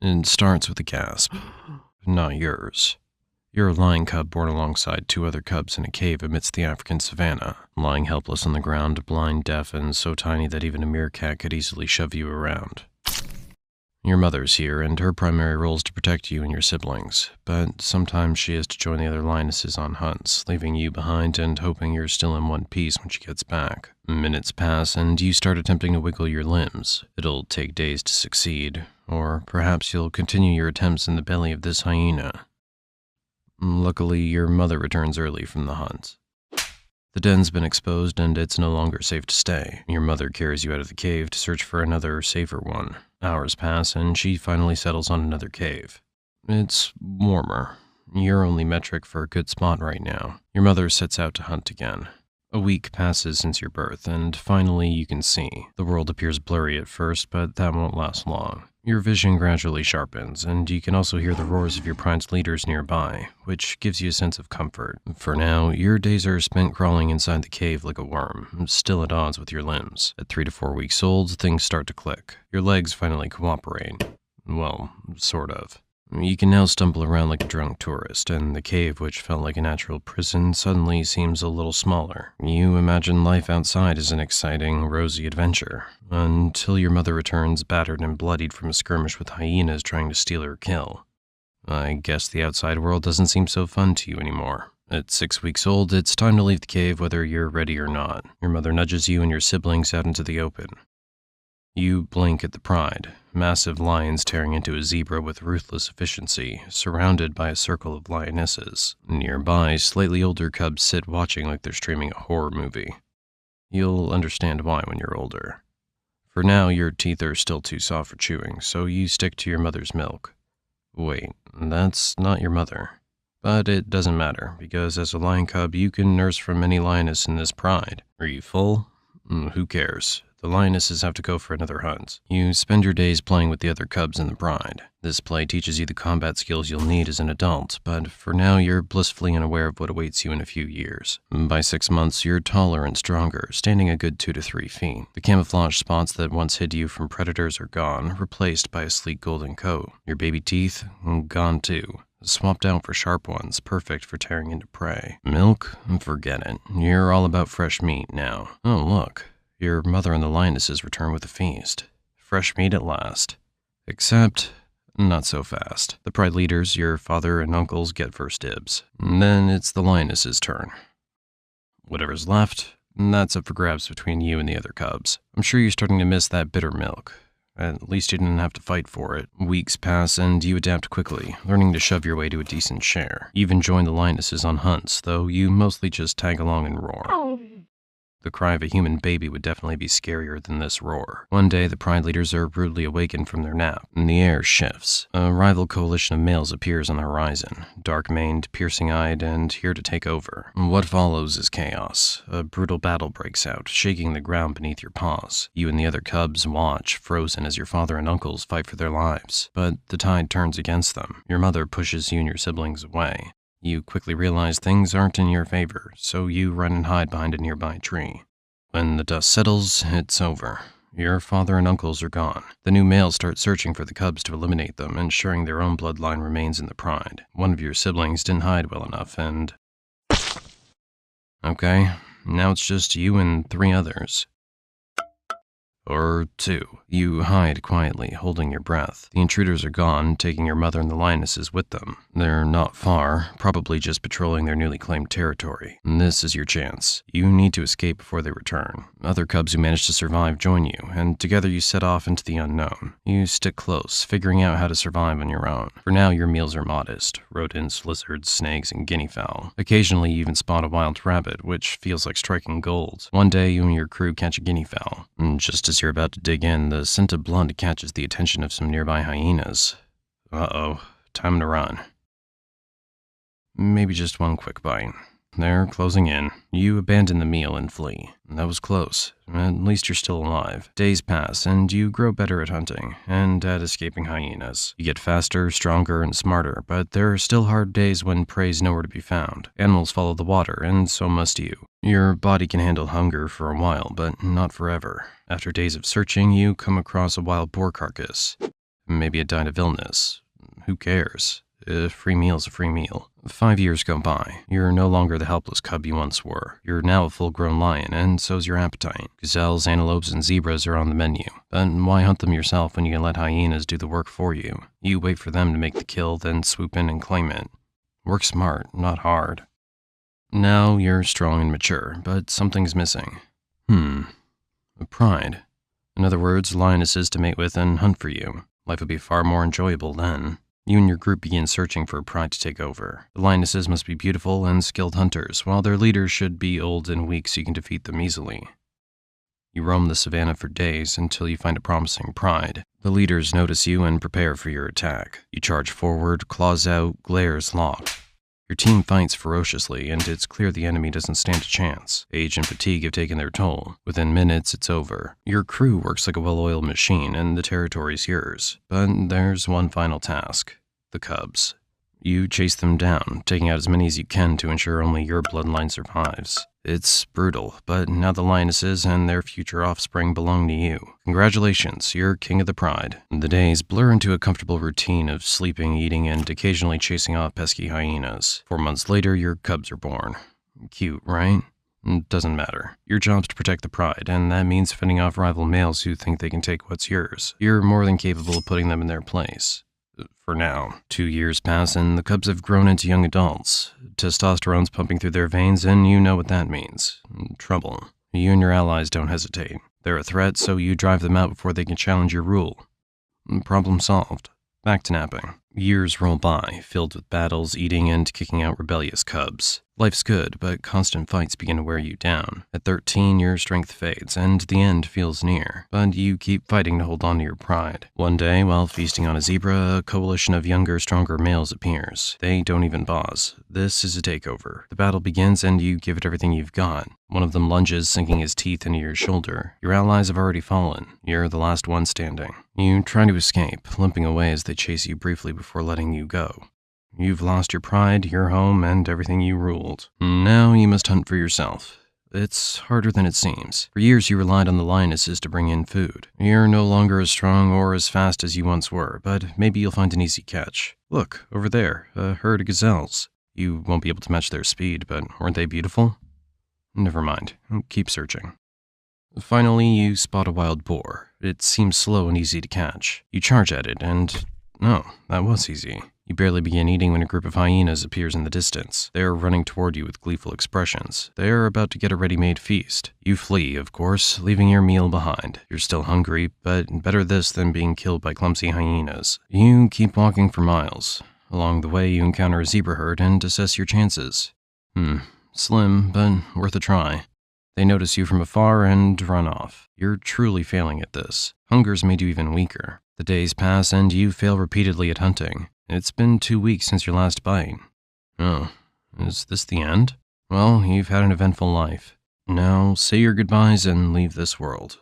It starts with a gasp. Not yours. You're a lion cub born alongside two other cubs in a cave amidst the African savanna, lying helpless on the ground, blind, deaf, and so tiny that even a meerkat could easily shove you around. Your mother's here, and her primary role is to protect you and your siblings, but sometimes she has to join the other lionesses on hunts, leaving you behind and hoping you're still in one piece when she gets back. Minutes pass, and you start attempting to wiggle your limbs. It'll take days to succeed, or perhaps you'll continue your attempts in the belly of this hyena. Luckily, your mother returns early from the hunt. The den's been exposed, and it's no longer safe to stay. Your mother carries you out of the cave to search for another, safer one. Hours pass, and she finally settles on another cave. It's warmer. Your only metric for a good spot right now. Your mother sets out to hunt again. A week passes since your birth, and finally you can see. The world appears blurry at first, but that won't last long. Your vision gradually sharpens, and you can also hear the roars of your pride's leaders nearby, which gives you a sense of comfort. For now, your days are spent crawling inside the cave like a worm, still at odds with your limbs. At 3 to 4 weeks old, things start to click. Your legs finally cooperate. Well, sort of. You can now stumble around like a drunk tourist, and the cave, which felt like a natural prison, suddenly seems a little smaller. You imagine life outside is an exciting, rosy adventure, until your mother returns battered and bloodied from a skirmish with hyenas trying to steal her kill. I guess the outside world doesn't seem so fun to you anymore. At 6 weeks old, it's time to leave the cave whether you're ready or not. Your mother nudges you and your siblings out into the open. You blink at the pride, massive lions tearing into a zebra with ruthless efficiency, surrounded by a circle of lionesses. Nearby, slightly older cubs sit watching like they're streaming a horror movie. You'll understand why when you're older. For now, your teeth are still too soft for chewing, so you stick to your mother's milk. Wait, that's not your mother. But it doesn't matter, because as a lion cub, you can nurse from any lioness in this pride. Are you full? Who cares? The lionesses have to go for another hunt. You spend your days playing with the other cubs in the pride. This play teaches you the combat skills you'll need as an adult, but for now you're blissfully unaware of what awaits you in a few years. By 6 months, you're taller and stronger, standing a good 2 to 3 feet. The camouflage spots that once hid you from predators are gone, replaced by a sleek golden coat. Your baby teeth? Gone too. Swapped out for sharp ones, perfect for tearing into prey. Milk? Forget it. You're all about fresh meat now. Oh, look. Your mother and the lionesses return with a feast. Fresh meat at last. Except, not so fast. The pride leaders, your father and uncles, get first dibs. And then it's the lionesses' turn. Whatever's left, that's up for grabs between you and the other cubs. I'm sure you're starting to miss that bitter milk. At least you didn't have to fight for it. Weeks pass and you adapt quickly, learning to shove your way to a decent share. You even join the lionesses on hunts, though you mostly just tag along and roar. The cry of a human baby would definitely be scarier than this roar. One day, the pride leaders are rudely awakened from their nap, and the air shifts. A rival coalition of males appears on the horizon, dark-maned, piercing-eyed, and here to take over. What follows is chaos. A brutal battle breaks out, shaking the ground beneath your paws. You and the other cubs watch, frozen as your father and uncles fight for their lives. But the tide turns against them. Your mother pushes you and your siblings away. You quickly realize things aren't in your favor, so you run and hide behind a nearby tree. When the dust settles, it's over. Your father and uncles are gone. The new males start searching for the cubs to eliminate them, ensuring their own bloodline remains in the pride. One of your siblings didn't hide well enough, and... Okay, now it's just you and 3 others. Or 2. You hide quietly, holding your breath. The intruders are gone, taking your mother and the lionesses with them. They're not far, probably just patrolling their newly claimed territory. This is your chance. You need to escape before they return. Other cubs who manage to survive join you, and together you set off into the unknown. You stick close, figuring out how to survive on your own. For now, your meals are modest. Rodents, lizards, snakes, and guinea fowl. Occasionally, you even spot a wild rabbit, which feels like striking gold. One day, you and your crew catch a guinea fowl. And just as you're about to dig in, the scent of blood catches the attention of some nearby hyenas. Uh-oh, time to run. Maybe just one quick bite. They're closing in. You abandon the meal and flee. That was close. At least you're still alive. Days pass, and you grow better at hunting, and at escaping hyenas. You get faster, stronger, and smarter, but there are still hard days when prey's nowhere to be found. Animals follow the water, and so must you. Your body can handle hunger for a while, but not forever. After days of searching, you come across a wild boar carcass. Maybe it died of illness. Who cares? A free meal's a free meal. 5 years go by. You're no longer the helpless cub you once were. You're now a full-grown lion, and so's your appetite. Gazelles, antelopes, and zebras are on the menu. But why hunt them yourself when you can let hyenas do the work for you? You wait for them to make the kill, then swoop in and claim it. Work smart, not hard. Now you're strong and mature, but something's missing. Pride. In other words, lionesses to mate with and hunt for you. Life would be far more enjoyable then. You and your group begin searching for pride to take over. The lionesses must be beautiful and skilled hunters, while their leaders should be old and weak so you can defeat them easily. You roam the savannah for days until you find a promising pride. The leaders notice you and prepare for your attack. You charge forward, claws out, glares locked. Your team fights ferociously, and it's clear the enemy doesn't stand a chance. Age and fatigue have taken their toll. Within minutes, it's over. Your crew works like a well-oiled machine, and the territory's yours. But there's one final task. The cubs. You chase them down, taking out as many as you can to ensure only your bloodline survives. It's brutal, but now the lionesses and their future offspring belong to you. Congratulations, you're king of the pride. The days blur into a comfortable routine of sleeping, eating, and occasionally chasing off pesky hyenas. 4 months later, your cubs are born. Cute, right? Doesn't matter. Your job's to protect the pride, and that means fending off rival males who think they can take what's yours. You're more than capable of putting them in their place. For now. 2 years pass and the cubs have grown into young adults. Testosterone's pumping through their veins and you know what that means. Trouble. You and your allies don't hesitate. They're a threat, so you drive them out before they can challenge your rule. Problem solved. Back to napping. Years roll by, filled with battles, eating, and kicking out rebellious cubs. Life's good, but constant fights begin to wear you down. At 13, your strength fades, and the end feels near. But you keep fighting to hold on to your pride. One day, while feasting on a zebra, a coalition of younger, stronger males appears. They don't even pause. This is a takeover. The battle begins, and you give it everything you've got. One of them lunges, sinking his teeth into your shoulder. Your allies have already fallen. You're the last one standing. You try to escape, limping away as they chase you briefly before letting you go. You've lost your pride, your home, and everything you ruled. Now you must hunt for yourself. It's harder than it seems. For years you relied on the lionesses to bring in food. You're no longer as strong or as fast as you once were, but maybe you'll find an easy catch. Look, over there, a herd of gazelles. You won't be able to match their speed, but weren't they beautiful? Never mind. Keep searching. Finally, you spot a wild boar. It seems slow and easy to catch. You charge at it, and... no, that was easy. You barely begin eating when a group of hyenas appears in the distance. They are running toward you with gleeful expressions. They are about to get a ready-made feast. You flee, of course, leaving your meal behind. You're still hungry, but better this than being killed by clumsy hyenas. You keep walking for miles. Along the way, you encounter a zebra herd and assess your chances. Slim, but worth a try. They notice you from afar and run off. You're truly failing at this. Hunger's made you even weaker. The days pass and you fail repeatedly at hunting. It's been 2 weeks since your last bite. Oh, is this the end? Well, you've had an eventful life. Now say your goodbyes and leave this world.